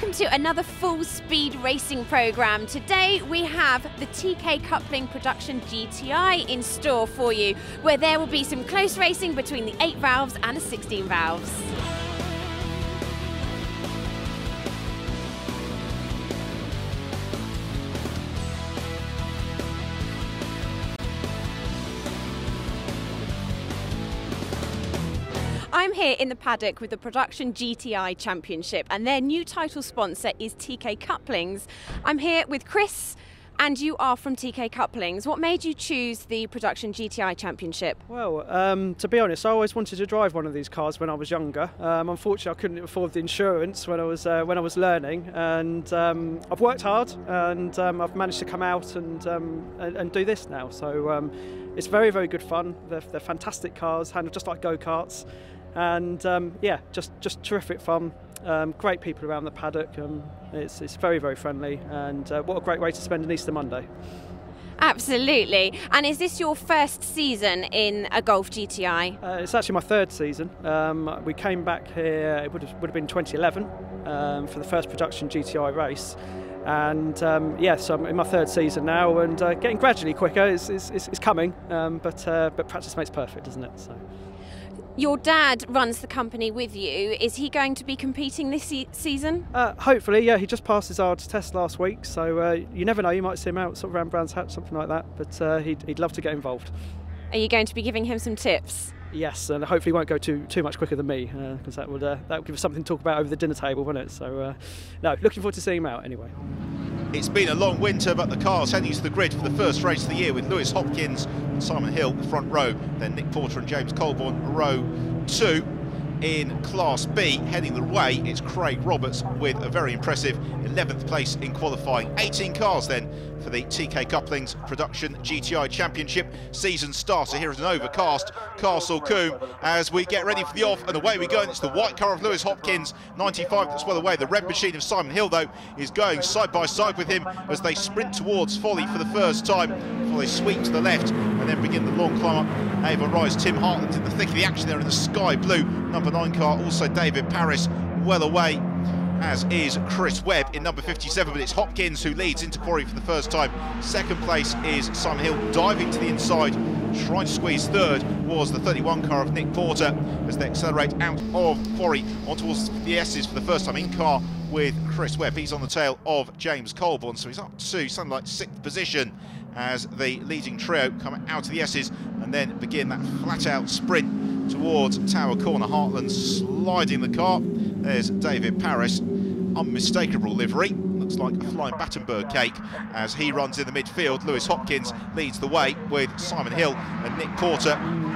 welcome to another full speed racing programme. Today we have the Teekay Coupling Production GTI in store for you, where there will be some close racing between the 8 valves and the 16 valves. I'm here in the paddock with the Production GTI Championship, and their new title sponsor is Teekay Couplings. I'm here with Chris, and you are from Teekay Couplings. What made you choose the Production GTI Championship? Well, to be honest, I always wanted to drive one of these cars when I was younger. Unfortunately, I couldn't afford the insurance when I was learning, and I've worked hard, and I've managed to come out and do this now. So it's very, very good fun. They're fantastic cars, handled just like go-karts. And yeah, just terrific fun. Great people around the paddock. It's very, very friendly, and what a great way to spend an Easter Monday. Absolutely. And is this your first season in a Golf GTI? It's actually my third season. We came back here, it would have been 2011, for the first Production GTI race. And yes, I'm in my third season now, and getting gradually quicker. It's coming, but practice makes perfect, doesn't it? So. Your dad runs the company with you. Is he going to be competing this season? Hopefully, yeah. He just passed his hard test last week, so you never know. You might see him out sort of around Brands Hatch, something like that. But he'd love to get involved. Are you going to be giving him some tips? Yes, and hopefully he won't go too much quicker than me, because that would give us something to talk about over the dinner table, wouldn't it? So no, looking forward to seeing him out anyway. It's been a long winter, but the car's heading to the grid for the first race of the year, with Lewis Hopkins and Simon Hill the front row, then Nick Porter and James Colborne row 2. In Class B, heading the way, it's Craig Roberts with a very impressive 11th place in qualifying. 18 cars then for the Teekay Couplings Production GTI Championship season starter. Here is an overcast Castle Combe as we get ready for the off, and away we go. And it's the white car of Lewis Hopkins, 95, that's well away. The red machine of Simon Hill, though, is going side by side with him as they sprint towards Folly for the first time before they sweep to the left and then begin the long climb up Avon Rise. Tim Hartland in the thick of the action there in the sky blue number 9 car, also David Paris well away, as is Chris Webb in number 57, but it's Hopkins who leads into quarry for the first time. Second place is Simon Hill, diving to the inside, trying to squeeze. Third was the 31 car of Nick Porter as they accelerate out of quarry on towards the S's for the first time in car with Chris Webb. He's on the tail of James Colborne, so he's up to something like 6th position as the leading trio come out of the S's and then begin that flat-out sprint towards Tower Corner. Hartland sliding the car. There's David Paris, unmistakable livery, looks like a flying Battenberg cake as he runs in the midfield. Lewis Hopkins leads the way with Simon Hill and Nick Porter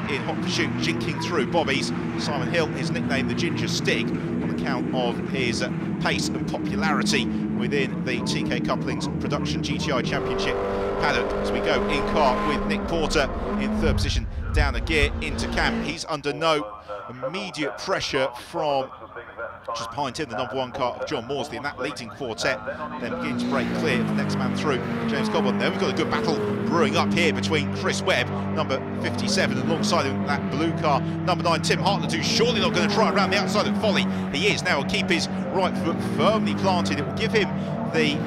in hot pursuit, jinking through bobbies. Simon Hill is nicknamed the Ginger Stig on account of his pace and popularity within the Teekay Couplings Production GTI Championship paddock. As we go in car with Nick Porter in third position, down a gear into camp. He's under no immediate pressure from just behind him, the number 1 car of John Morsley in that leading quartet, then begins to break clear. The next man through, James Colborne. Then we've got a good battle brewing up here between Chris Webb, number 57, and alongside him that blue car, number 9, Tim Hartland, who's surely not going to try around the outside of Folly. He is now, will keep his right foot firmly planted. It will give him the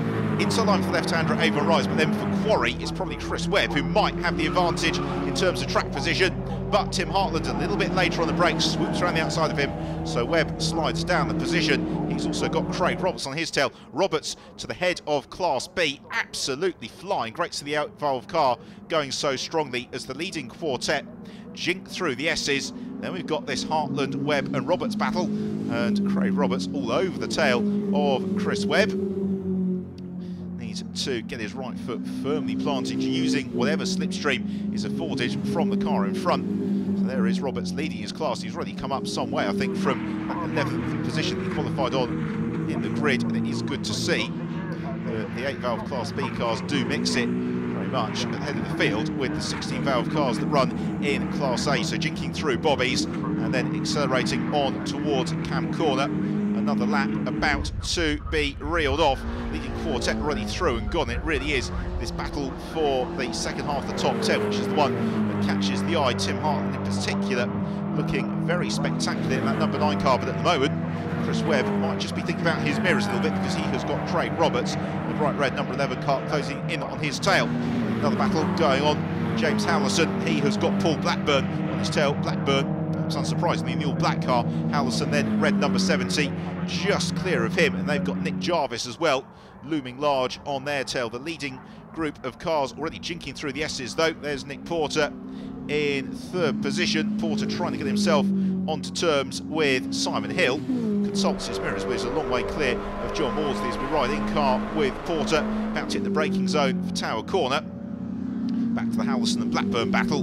inside line for left-hander at Avon Rise, but then for quarry it's probably Chris Webb who might have the advantage in terms of track position, but Tim Hartland a little bit later on the brakes, swoops around the outside of him, so Webb slides down the position. He's also got Craig Roberts on his tail. Roberts to the head of Class B, absolutely flying. Great to see the out-valve car going so strongly as the leading quartet jink through the S's. Then we've got this Hartland, Webb and Roberts battle, and Craig Roberts all over the tail of Chris Webb. To get his right foot firmly planted using whatever slipstream is afforded from the car in front. So there is Roberts leading his class. He's really come up some way, I think, from that 11th position that he qualified on in the grid, and it is good to see. The 8-valve Class B cars do mix it very much at the head of the field with the 16-valve cars that run in Class A, so jinking through bobbies and then accelerating on towards Cam Corner. Another lap about to be reeled off. Leading quartet already through and gone. It really is this battle for the second half of the top 10, which is the one that catches the eye. Tim Hartland in particular looking very spectacular in that number 9 car, but at the moment Chris Webb might just be thinking about his mirrors a little bit, because he has got Craig Roberts, the bright red number 11 car, closing in on his tail. Another battle going on. James Howlison, he has got Paul Blackburn on his tail. Blackburn, perhaps unsurprisingly, in the all-black car. Howlison then red number 70, just clear of him, and they've got Nick Jarvis as well, looming large on their tail. The leading group of cars already jinking through the S's though. There's Nick Porter in third position. Porter trying to get himself onto terms with Simon Hill. Consults his mirrors, but is a long way clear of John Maudsley as we ride in car with Porter, about to hit the braking zone for Tower Corner. Back to the Howlison and Blackburn battle.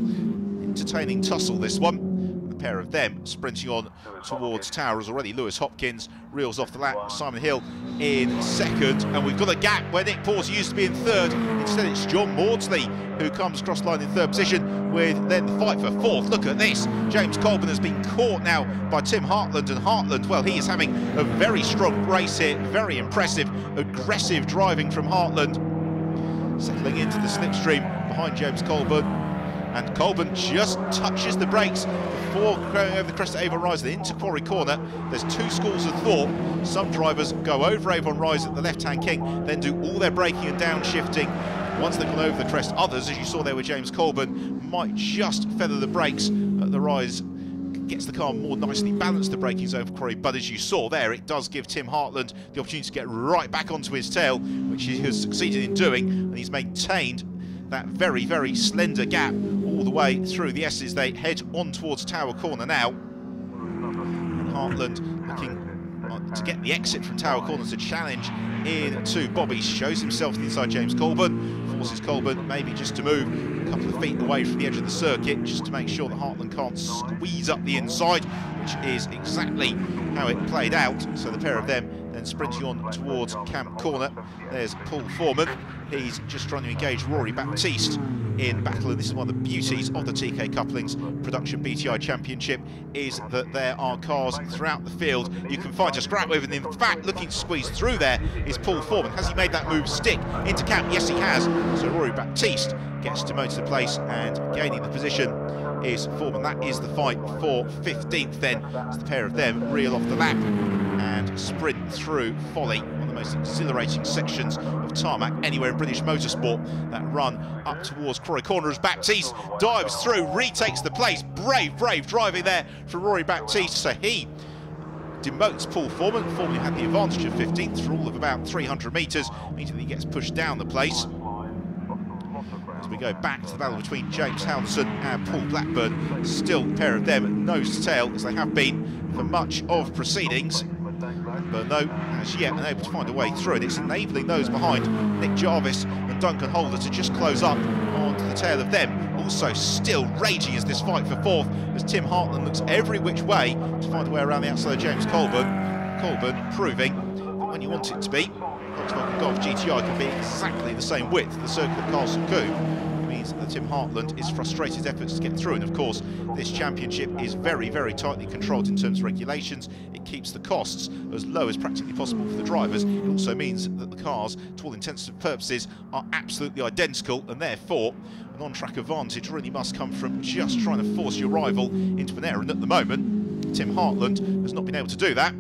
Entertaining tussle this one. The pair of them sprinting on towards Tower as already Lewis Hopkins reels off the lap. Simon Hill in second, and we've got a gap where Nick Porter used to be in third. Instead it's John Maudsley who comes across line in third position, with then the fight for fourth. Look at this. James Colburn has been caught now by Tim Hartland, and Hartland, well, he is having a very strong race here. Very impressive, aggressive driving from Hartland. Settling into the slipstream behind James Colburn, and Colburn just touches the brakes before going over the crest of Avon Rise and into Quarry Corner. There's two schools of thought. Some drivers go over Avon Rise at the left-hand king, then do all their braking and downshifting once they've gone over the crest. Others, as you saw there with James Colburn, might just feather the brakes at the rise. Gets the car more nicely balanced, the braking zone for Quarry, but as you saw there, it does give Tim Hartland the opportunity to get right back onto his tail, which he has succeeded in doing, and he's maintained that very, very slender gap all the way through the S's. They head on towards Tower Corner now. And Hartland looking to get the exit from Tower Corner to challenge into Bobby. Shows himself inside James Colburn, forces Colburn maybe just to move a couple of feet away from the edge of the circuit, just to make sure that Hartland can't squeeze up the inside, which is exactly how it played out. So the pair of them then sprinting on towards Camp Corner. There's Paul Foreman. He's just trying to engage Rory Baptiste in battle, and this is one of the beauties of the Teekay Couplings Production BTI Championship, is that there are cars throughout the field you can find to scrap with, and in fact looking to squeeze through there is Paul Foreman. Has he made that move stick into Camp? Yes, he has. So Rory Baptiste gets to motor the place, and gaining the position is Foreman. That is the fight for 15th then, as the pair of them reel off the lap and sprint through Folly, one of the most exhilarating sections of tarmac anywhere in British motorsport. That run up towards Quarry Corner as Baptiste dives through, retakes the place. Brave driving there from Rory Baptiste. So he demotes Paul Foreman. Foreman had the advantage of 15th for all of about 300 metres, meaning that he gets pushed down the place. As we go back to the battle between James Howlison and Paul Blackburn, still a pair of them nose to tail, as they have been for much of proceedings. Blackburn, though, as yet unable to find a way through, and it's enabling those behind, Nick Jarvis and Duncan Holder, to just close up onto the tail of them. Also still raging is this fight for fourth, as Tim Hartland looks every which way to find a way around the outside of James Colburn. Colburn proving that when you want it to be, Volkswagen Golf GTI can be exactly the same width. The circuit of Castle Combe means that Tim Hartland is frustrated his efforts to get through, and of course this championship is very, very tightly controlled in terms of regulations. It keeps the costs as low as practically possible for the drivers. It also means that the cars, to all intents and purposes, are absolutely identical, and therefore an on-track advantage really must come from just trying to force your rival into an error, and at the moment Tim Hartland has not been able to do that.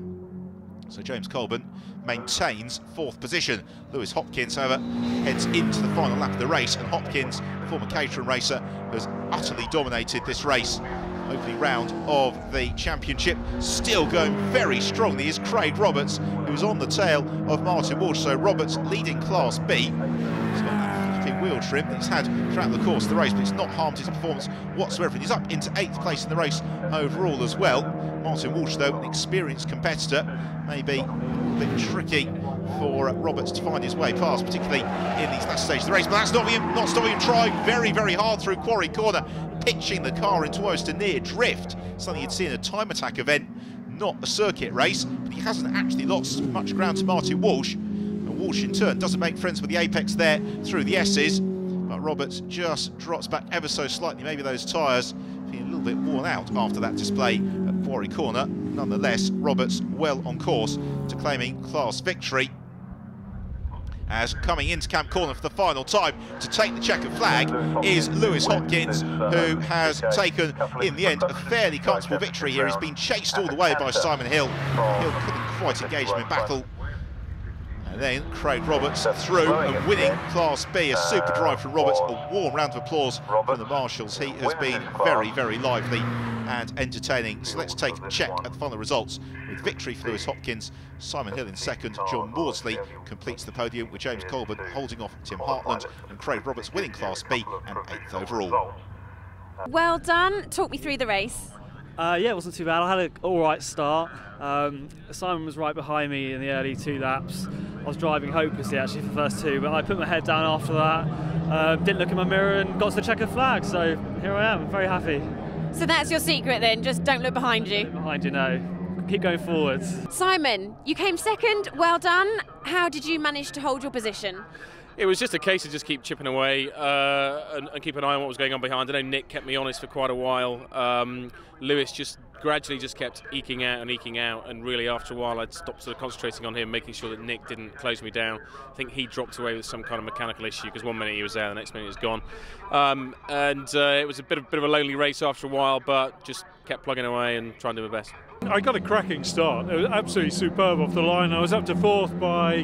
So James Colburn maintains fourth position. Lewis Hopkins, however, heads into the final lap of the race, and Hopkins, former Caterham racer, has utterly dominated this race. Opening round of the championship, still going very strongly is Craig Roberts, who's on the tail of Martin Walsh. So Roberts leading Class B. He's got that flipping wheel trim that he's had throughout the course of the race, but it's not harmed his performance whatsoever. And he's up into 8th place in the race overall as well. Martin Walsh, though, an experienced competitor, maybe a bit tricky for Roberts to find his way past, particularly in these last stages of the race. But that's not stopping him trying very, very hard through Quarry Corner, pitching the car into almost a near drift, something you'd see in a time attack event, not a circuit race. But he hasn't actually lost much ground to Martin Walsh, and Walsh in turn doesn't make friends with the apex there through the S's. But Roberts just drops back ever so slightly, maybe those tyres feeling a little bit worn out after that display at Quarry Corner. Nonetheless, Roberts well on course to claiming class victory, as coming into Camp Corner for the final time to take the checkered flag is Lewis Hopkins, who has taken, in the end, a fairly comfortable victory here. He's been chased all the way by Simon Hill. Hill couldn't quite engaged in battle. And then Craig Roberts through and winning Class B. A super drive from Roberts. A warm round of applause from the marshals. He has been very, very lively and entertaining. So let's take a check at the final results. With victory for Lewis Hopkins, Simon Hill in second, John Maudsley completes the podium with James Colburn holding off Tim Hartland and Craig Roberts winning Class B and 8th overall. Well done. Talk me through the race. Yeah, it wasn't too bad. I had an alright start. Simon was right behind me in the early 2 laps. I was driving hopelessly actually for the first 2, but I put my head down after that, didn't look in my mirror and got to the checkered flag, so here I am, very happy. So that's your secret then, just don't look behind you? Don't look behind you, no. Keep going forwards. Simon, you came second, well done. How did you manage to hold your position? It was just a case of just keep chipping away and keep an eye on what was going on behind. I know Nick kept me honest for quite a while. Lewis just gradually just kept eking out, and really after a while I'd stopped sort of concentrating on him, making sure that Nick didn't close me down. I think he dropped away with some kind of mechanical issue because 1 minute he was there, the next minute he was gone. It was a bit of a lonely race after a while, but just kept plugging away and trying to do my best. I got a cracking start. It was absolutely superb off the line. I was up to 4th by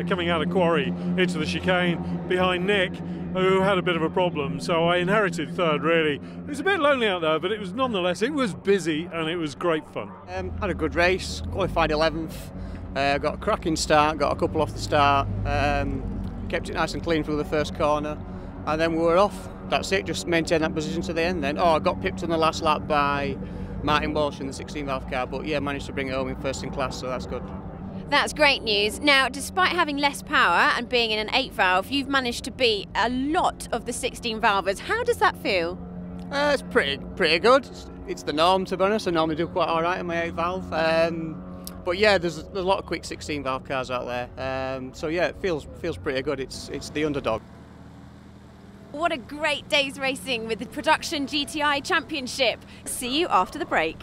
coming out of Quarry into the chicane behind Nick, who had a bit of a problem, so I inherited 3rd really. It was a bit lonely out there, but it was nonetheless, it was busy and it was great fun. Had a good race, qualified 11th, got a cracking start, got a couple off the start, kept it nice and clean through the first corner, and then we were off. That's it, just maintained that position to the end then. Oh, I got pipped on the last lap by Martin Walsh in the 16 valve car, but yeah, managed to bring it home in first in class, so that's good. That's great news. Now, despite having less power and being in an 8 valve, you've managed to beat a lot of the 16 valvers. How does that feel? It's pretty good. It's the norm, to be honest. I normally do quite all right in my 8 valve. But yeah, there's a lot of quick 16 valve cars out there. So yeah, it feels pretty good. It's the underdog. What a great day's racing with the Production GTI Championship. See you after the break.